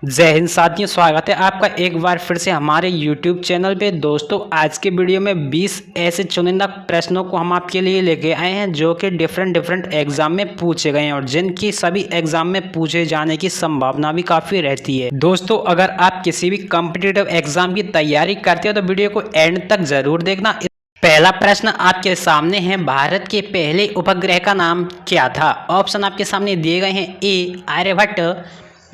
जय हिंद साथियों, स्वागत है आपका एक बार फिर से हमारे YouTube चैनल पे। दोस्तों, आज के वीडियो में 20 ऐसे चुनिंदा प्रश्नों को हम आपके लिए लेके आए हैं जो कि डिफरेंट एग्जाम में पूछे गए हैं और जिनकी सभी एग्जाम में पूछे जाने की संभावना भी काफ़ी रहती है। दोस्तों, अगर आप किसी भी कॉम्पिटिटिव एग्जाम की तैयारी करते हो तो वीडियो को एंड तक जरूर देखना। पहला प्रश्न आपके सामने है, भारत के पहले उपग्रह का नाम क्या था? ऑप्शन आपके सामने दिए गए हैं। ए आर्यभट्ट,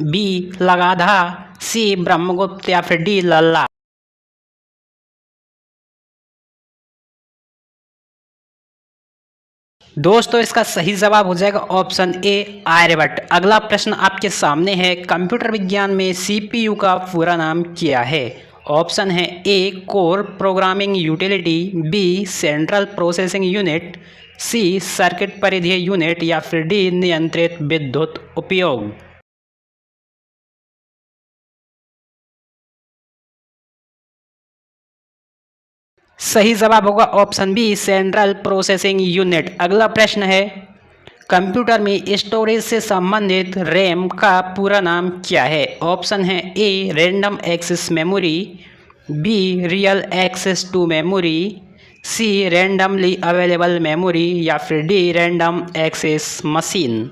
बी लगाधा, सी ब्रह्मगुप्त या फिर डी लल्ला। दोस्तों, इसका सही जवाब हो जाएगा ऑप्शन ए आर्यभट्ट। अगला प्रश्न आपके सामने है, कंप्यूटर विज्ञान में सीपीयू का पूरा नाम क्या है? ऑप्शन है A core programming utility, B central processing unit, C circuit परिधीय यूनिट या फिर डी नियंत्रित विद्युत उपयोग। सही जवाब होगा option B central processing unit. अगला प्रश्न है, कंप्यूटर में स्टोरेज से संबंधित रैम का पूरा नाम क्या है? ऑप्शन है A random access memory, B real access to memory, C randomly available memory या फिर डी रैंडम एक्सेस मशीन।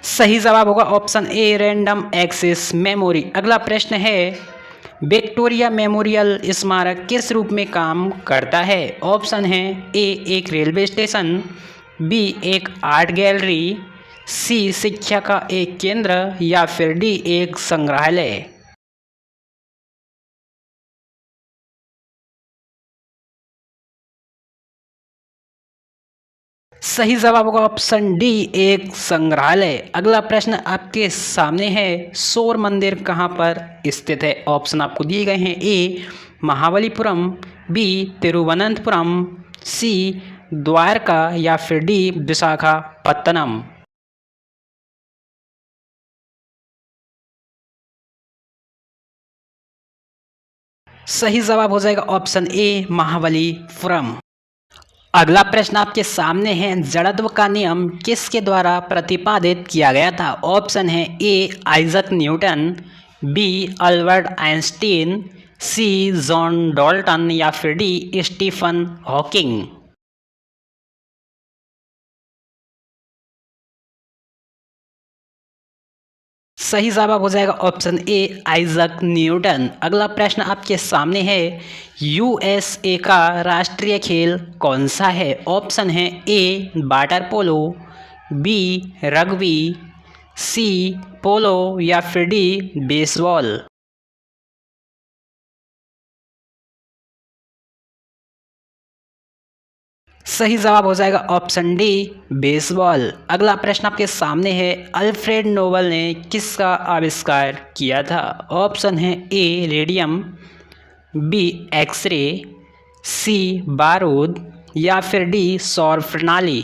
सही जवाब होगा option A random access memory. अगला प्रश्न है, विक्टोरिया मेमोरियल स्मारक किस रूप में काम करता है? ऑप्शन है ए एक रेलवे स्टेशन, बी एक आर्ट गैलरी, सी शिक्षा का एक केंद्र या फिर डी एक संग्रहालय। सही जवाब होगा ऑप्शन डी एक संग्रहालय। अगला प्रश्न आपके सामने है, सौर मंदिर कहाँ पर स्थित है? ऑप्शन आपको दिए गए हैं। ए महाबलीपुरम, बी तिरुवनंतपुरम, सी द्वारका या फिर डी विशाखापत्तनम। सही जवाब हो जाएगा ऑप्शन ए महाबलीपुरम। अगला प्रश्न आपके सामने है, जड़त्व का नियम किसके द्वारा प्रतिपादित किया गया था? ऑप्शन है A Isaac Newton, B Albert Einstein, C John Dalton या फिर डी स्टीफन हॉकिंग। सही जवाब हो जाएगा ऑप्शन ए आइजक न्यूटन। अगला प्रश्न आपके सामने है, यूएसए का राष्ट्रीय खेल कौन सा है? ऑप्शन है ए वाटर पोलो, बी रग्बी, सी पोलो या फिर डी बेसबॉल। सही जवाब हो जाएगा ऑप्शन डी बेसबॉल। अगला प्रश्न आपके सामने है, अल्फ्रेड नोबल ने किसका आविष्कार किया था? ऑप्शन है ए रेडियम, बी एक्सरे, सी बारूद या फिर डी सौर प्रणाली।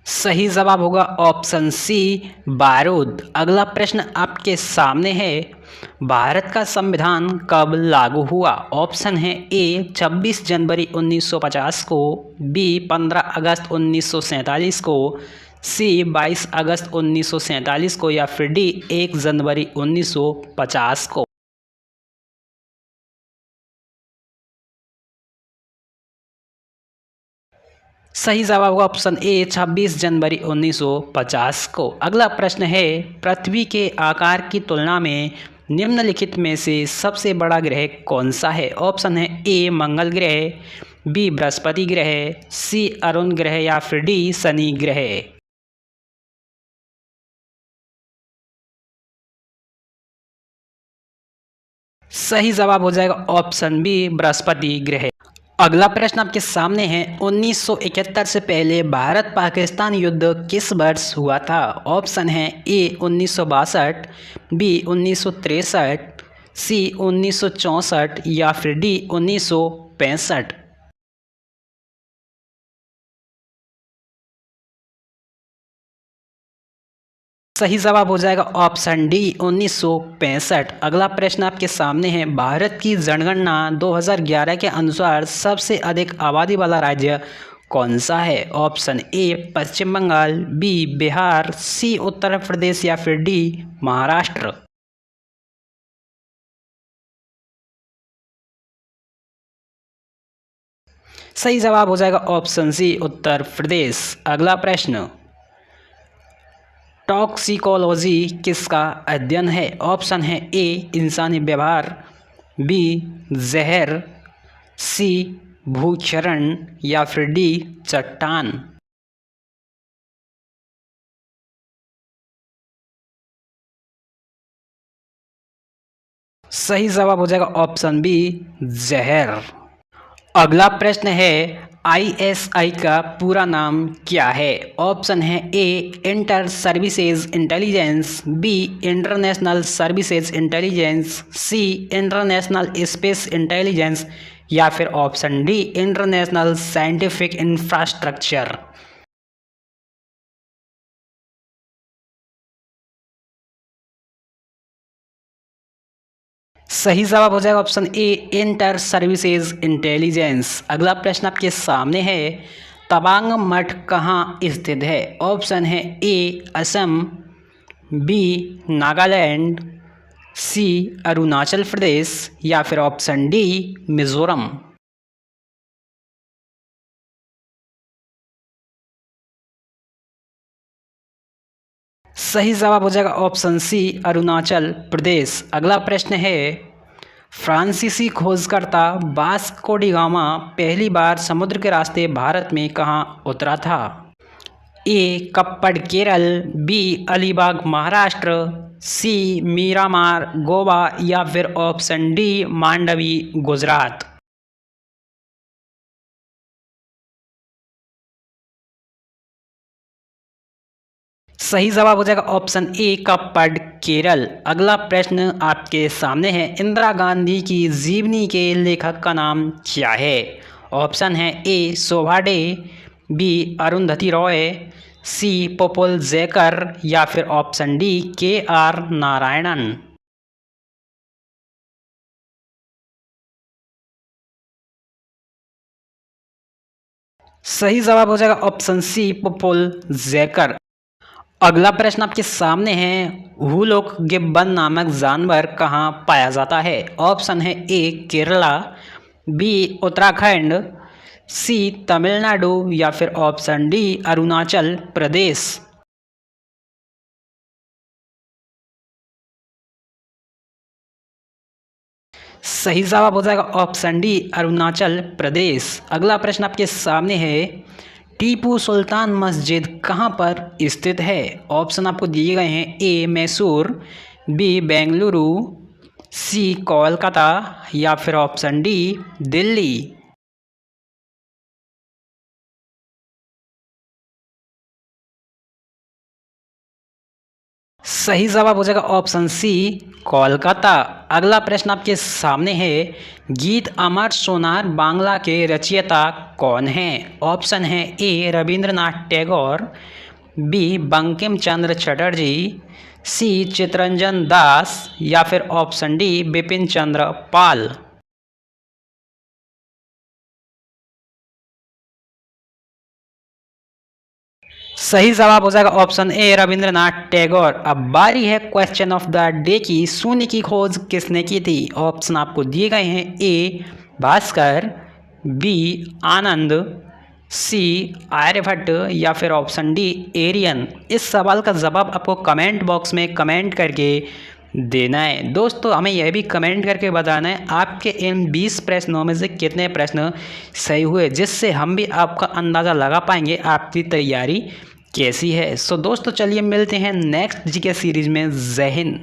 सही जवाब होगा ऑप्शन सी बारूद। अगला प्रश्न आपके सामने है, भारत का संविधान कब लागू हुआ? ऑप्शन है ए 26 जनवरी 1950 को, बी 15 अगस्त 1947 को, सी 22 अगस्त 1947 को या फिर डी 1 जनवरी 1950 को। सही जवाब होगा ऑप्शन ए 26 जनवरी 1950 को। अगला प्रश्न है, पृथ्वी के आकार की तुलना में निम्नलिखित में से सबसे बड़ा ग्रह कौन सा है? ऑप्शन है ए मंगल ग्रह, बी बृहस्पति ग्रह, सी अरुण ग्रह या फिर डी शनि ग्रह। सही जवाब हो जाएगा ऑप्शन बी बृहस्पति ग्रह। अगला प्रश्न आपके सामने है, 1971 से पहले भारत पाकिस्तान युद्ध किस वर्ष हुआ था? ऑप्शन है ए 1962, बी 1963, सी 1964 या फिर डी 1965। सही जवाब हो जाएगा ऑप्शन डी 1965। अगला प्रश्न आपके सामने है, भारत की जनगणना 2011 के अनुसार सबसे अधिक आबादी वाला राज्य कौन सा है? Option A Paschim Bengal, B Bihar, C Uttar Pradesh या फिर डी महाराष्ट्र। सही जवाब हो जाएगा ऑप्शन सी उत्तर प्रदेश। अगला प्रश्न, टॉक्सिकोलॉजी किसका अध्ययन है? ऑप्शन है ए इंसानी व्यवहार, बी जहर, सी भूक्षरण या फिर डी चट्टान। सही जवाब हो जाएगा ऑप्शन बी जहर। अगला प्रश्न है, आईएसआई का पूरा नाम क्या है? ऑप्शन है A inter services intelligence, B international services intelligence, C international space intelligence या फिर option D international scientific infrastructure. सही जवाब हो जाएगा option A inter services intelligence. अगला प्रश्न आपके सामने है, तवांग मठ कहाँ स्थित है? ऑप्शन है ए असम, बी नागालैंड, सी अरुणाचल प्रदेश या फिर ऑप्शन डी मिजोरम। सही जवाब हो जाएगा ऑप्शन सी अरुणाचल प्रदेश। अगला प्रश्न है, फ्रांसीसी खोजकर्ता वास्को डी गामा पहली बार समुद्र के रास्ते भारत में कहाँ उतरा था? ए कप्पड़ केरल, बी अलीबाग महाराष्ट्र, सी मीरामार गोवा या फिर ऑप्शन डी मांडवी गुजरात। सही जवाब हो जाएगा ऑप्शन ए कप्पड़ केरल। अगला प्रश्न आपके सामने है, इंदिरा गांधी की जीवनी के लेखक का नाम क्या है? ऑप्शन है ए शोभा डे, बी अरुंधति रॉय, सी पॉल जैकर या फिर ऑप्शन डी के आर नारायणन। सही जवाब हो जाएगा ऑप्शन सी पॉल जैकर। अगला प्रश्न आपके सामने है, हुलुक गिब्बन नामक जानवर कहाँ पाया जाता है? ऑप्शन है ए केरला, बी उत्तराखंड, सी तमिलनाडु या फिर ऑप्शन डी अरुणाचल प्रदेश। सही जवाब हो जाएगा ऑप्शन डी अरुणाचल प्रदेश। अगला प्रश्न आपके सामने है, टीपू सुल्तान मस्जिद कहाँ पर स्थित है? ऑप्शन आपको दिए गए हैं ए मैसूर, बी बेंगलुरु, सी कोलकाता या फिर ऑप्शन डी दिल्ली। सही जवाब हो जाएगा ऑप्शन सी कोलकाता। अगला प्रश्न आपके सामने है, गीत अमर सोनार बांग्ला के रचयिता कौन हैं? ऑप्शन है ए रविंद्रनाथ टैगोर, बी बंकिम चंद्र चटर्जी, सी चितरंजन दास या फिर ऑप्शन डी बिपिन चंद्र पाल। सही जवाब हो जाएगा ऑप्शन ए रविंद्रनाथ टैगोर। अब बारी है क्वेश्चन ऑफ द डे की, शून्य की खोज किसने की थी? ऑप्शन आपको दिए गए हैं ए भास्कर, बी आनंद, सी आर्यभट्ट या फिर ऑप्शन डी एरियन। इस सवाल का जवाब आपको कमेंट बॉक्स में कमेंट करके देना है। दोस्तों हमें यह भी कमेंट करके बताना है आपके इन 20 प्रश्नों में से कितने प्रश्न सही हुए, जिससे हम भी आपका अंदाज़ा लगा पाएंगे आपकी तैयारी कैसी है। सो दोस्तों चलिए मिलते हैं नेक्स्ट जीके सीरीज में। जय हिंद।